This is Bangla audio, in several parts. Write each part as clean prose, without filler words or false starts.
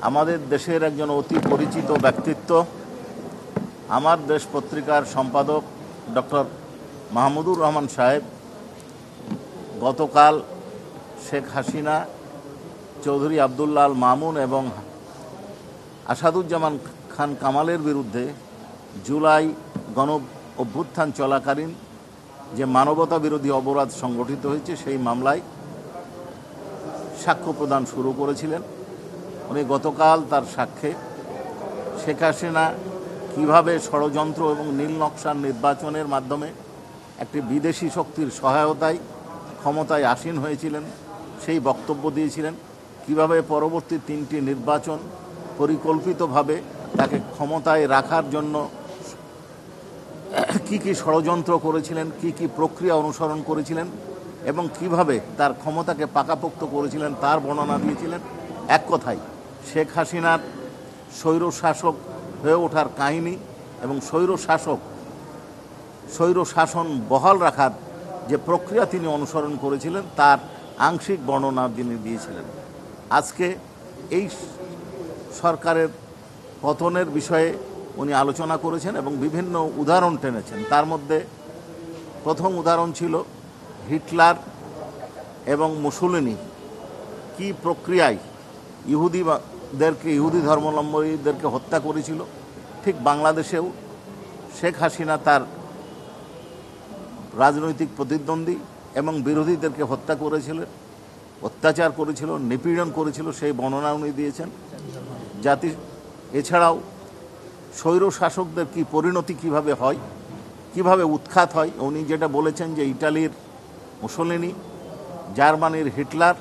আমাদের দেশের একজন অতি পরিচিত ব্যক্তিত্ব, আমার দেশ পত্রিকার সম্পাদক ডক্টর মাহমুদুর রহমান সাহেব গতকাল শেখ হাসিনা, চৌধুরী আবদুল্লাহ আল মামুন এবং আসাদুজ্জামান খান কামালের বিরুদ্ধে জুলাই গণ অভ্যুত্থান চলাকালীন যে মানবতা বিরোধী অপরাধ সংগঠিত হয়েছে সেই মামলায় সাক্ষ্য প্রদান শুরু করেছিলেন। উনি গতকাল তার সাক্ষ্যে শেখ হাসিনা কীভাবে ষড়যন্ত্র এবং নীল নকশার নির্বাচনের মাধ্যমে একটি বিদেশি শক্তির সহায়তায় ক্ষমতায় আসীন হয়েছিলেন সেই বক্তব্য দিয়েছিলেন। কিভাবে পরবর্তী 3টি নির্বাচন পরিকল্পিতভাবে তাকে ক্ষমতায় রাখার জন্য কি কি ষড়যন্ত্র করেছিলেন, কি কি প্রক্রিয়া অনুসরণ করেছিলেন এবং কিভাবে তার ক্ষমতাকে পাকাপোক্ত করেছিলেন তার বর্ণনা দিয়েছিলেন। এক কথায় শেখ হাসিনার স্বৈরশাসক হয়ে ওঠার কাহিনী এবং স্বৈরশাসন বহাল রাখার যে প্রক্রিয়া তিনি অনুসরণ করেছিলেন তার আংশিক বর্ণনা তিনি দিয়েছিলেন। আজকে এই সরকারের পতনের বিষয়ে উনি আলোচনা করেছেন এবং বিভিন্ন উদাহরণ টেনেছেন। তার মধ্যে প্রথম উদাহরণ ছিল হিটলার এবং মুসোলিনি কি প্রক্রিয়ায় ইহুদি ধর্মাবলম্বীদেরকে হত্যা করেছিল। ঠিক বাংলাদেশেও শেখ হাসিনা তার রাজনৈতিক প্রতিদ্বন্দ্বী এবং বিরোধীদেরকে হত্যা করেছিলেন, অত্যাচার করেছিল, নিপীড়ন করেছিল, সেই বর্ণনা উনি দিয়েছেন। এছাড়াও স্বৈরশাসকদের কি পরিণতি কিভাবে হয়, কিভাবে উৎখাত হয়। উনি যেটা বলেছেন যে ইটালির মুসোলিনি, জার্মানির হিটলার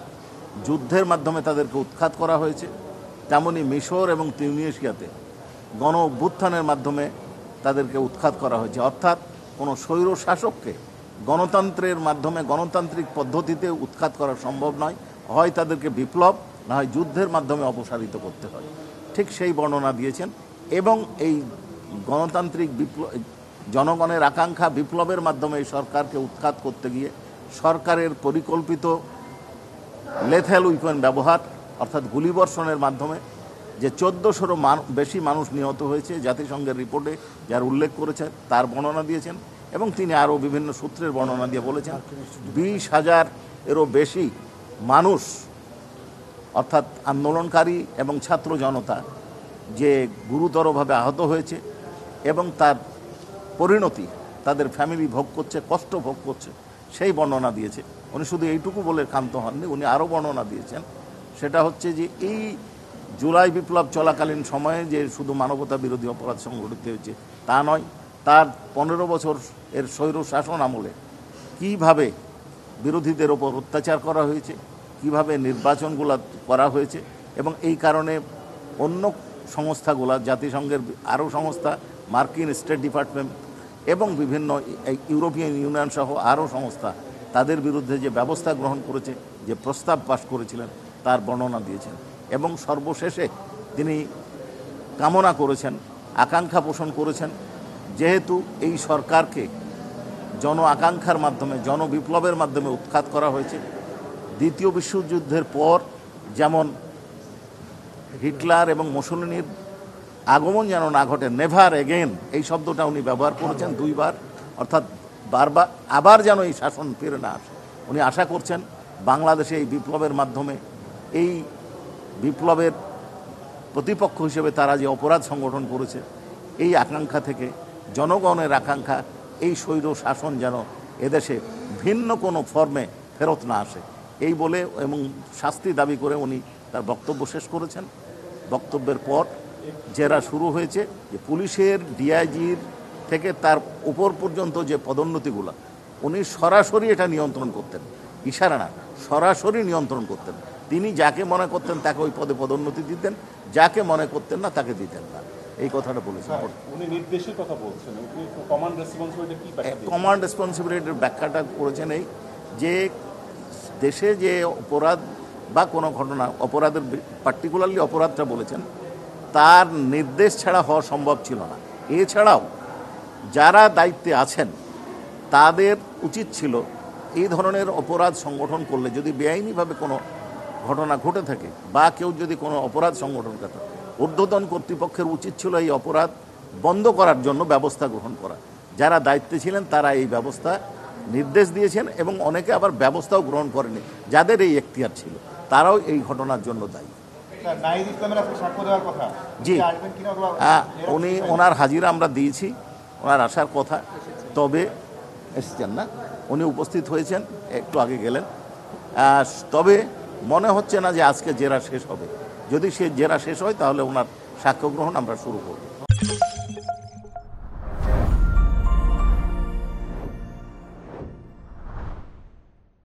যুদ্ধের মাধ্যমে তাদেরকে উৎখাত করা হয়েছে, তেমনি মিশর এবং তিউনিসিয়াতে গণ অভ্যুত্থানের মাধ্যমে তাদেরকে উৎখাত করা হয়েছে। অর্থাৎ কোনো স্বৈরশাসককে গণতন্ত্রের মাধ্যমে গণতান্ত্রিক পদ্ধতিতে উৎখাত করা সম্ভব নয়, হয় তাদেরকে বিপ্লব না হয় যুদ্ধের মাধ্যমে অপসারিত করতে হয়। ঠিক সেই বর্ণনা দিয়েছেন এবং এই গণতান্ত্রিক জনগণের আকাঙ্ক্ষা বিপ্লবের মাধ্যমে এই সরকারকে উৎখাত করতে গিয়ে সরকারের পরিকল্পিত লেথেল উইপেন ব্যবহার অর্থাৎ গুলিবর্ষণের মাধ্যমে যে 1400-এরও বেশি মানুষ নিহত হয়েছে জাতিসংঘের রিপোর্টে যার উল্লেখ করেছে তার বর্ণনা দিয়েছেন এবং তিনি আরও বিভিন্ন সূত্রের বর্ণনা দিয়ে বলেছেন 20,000-এরও বেশি মানুষ অর্থাৎ আন্দোলনকারী এবং ছাত্র জনতা যে গুরুতরভাবে আহত হয়েছে এবং তার পরিণতি তাদের ফ্যামিলি ভোগ করছে, কষ্ট ভোগ করছে, সেই বর্ণনা দিয়েছে। উনি শুধু এইটুকু বলে ক্ষান্ত হননি, উনি আরও বর্ণনা দিয়েছেন। সেটা হচ্ছে যে এই জুলাই বিপ্লব চলাকালীন সময়ে যে শুধু মানবতা বিরোধী অপরাধ সংঘটিত হয়েছে তা নয়, তার 15 বছর এর স্বৈর শাসন আমলে কীভাবে বিরোধীদের ওপর অত্যাচার করা হয়েছে, কিভাবে নির্বাচনগুলো করা হয়েছে এবং এই কারণে অন্য সংস্থাগুলো, জাতিসংঘের আরও সংস্থা, মার্কিন স্টেট ডিপার্টমেন্ট এবং বিভিন্ন ইউরোপিয়ান ইউনিয়ন সহ আরও সংস্থা তাদের বিরুদ্ধে যে ব্যবস্থা গ্রহণ করেছে, যে প্রস্তাব পাশ করেছিলেন তার বর্ণনা দিয়েছেন এবং সর্বশেষে তিনি কামনা করেছেন, আকাঙ্ক্ষা পোষণ করেছেন, যেহেতু এই সরকারকে জন আকাঙ্ক্ষার মাধ্যমে জনবিপ্লবের মাধ্যমে উৎখাত করা হয়েছে, দ্বিতীয় বিশ্বযুদ্ধের পর যেমন হিটলার এবং মুসোলিনির আগমন যেন না ঘটে, নেভার এগেন এই শব্দটা উনি ব্যবহার করেছেন 2 বার, অর্থাৎ বারবার আবার যেন এই শাসন ফিরে না আসে। উনি আশা করছেন বাংলাদেশে এই বিপ্লবের মাধ্যমে এই বিপ্লবের প্রতিপক্ষ হিসেবে তারা যে অপরাধ সংগঠন করেছে এই আকাঙ্ক্ষা থেকে জনগণের আকাঙ্ক্ষা এই স্বৈর শাসন যেন এদেশে ভিন্ন কোনো ফর্মে ফেরত না আসে এই বলে এবং শাস্তি দাবি করে উনি তার বক্তব্য শেষ করেছেন। বক্তব্যের পর জেরা শুরু হয়েছে যে পুলিশের ডিআইজির থেকে তার উপর পর্যন্ত যে পদোন্নতিগুলো উনি সরাসরি এটা নিয়ন্ত্রণ করতেন, ইশারা না, সরাসরি নিয়ন্ত্রণ করতেন। তিনি যাকে মনে করতেন তাকে ওই পদে পদোন্নতি দিতেন, যাকে মনে করতেন না তাকে দিতেন না, এই কথাটা বলেছেন। উনি নির্দেশের কথা বলছেন, কমান্ড রেসপন্সিবিলিটি কি ব্যাখ্যা? কমান্ড রেসপন্সিবিলিটির ব্যাখ্যাটা করেছেন এই যে দেশে যে অপরাধ বা কোনো ঘটনা, অপরাধের পার্টিকুলারলি অপরাধটা বলেছেন, তার নির্দেশ ছাড়া হওয়া সম্ভব ছিল না। এছাড়াও যারা দায়িত্বে আছেন তাদের উচিত ছিল এই ধরনের অপরাধ সংগঠন করলে, যদি বেআইনিভাবে কোনো ঘটনা ঘটে থাকে বা কেউ যদি কোনো অপরাধ সংগঠন করে, ঊর্ধ্বতন কর্তৃপক্ষের উচিত ছিল এই অপরাধ বন্ধ করার জন্য ব্যবস্থা গ্রহণ করা। যারা দায়িত্বে ছিলেন তারা এই ব্যবস্থা নির্দেশ দিয়েছেন এবং অনেকে আবার ব্যবস্থাও গ্রহণ করেনি, যাদের এই এখতিয়ার ছিল তারাও এই ঘটনার জন্য দায়ী। নাহিদ ইসলামের আজকে সাক্ষ্য দেওয়ার কথা, জি, আসবেন কিনা অথবা উনি ওনার হাজিরা আমরা দিয়েছি, ওনার আসার কথা, তবে এসেছেন না, উনি উপস্থিত হয়েছেন, একটু আগে গেলেন। তবে মনে হচ্ছে না যে আজকে জেরা শেষ হবে। যদি সে জেরা শেষ হয় তাহলে ওনার সাক্ষ্য গ্রহণ আমরা শুরু করব।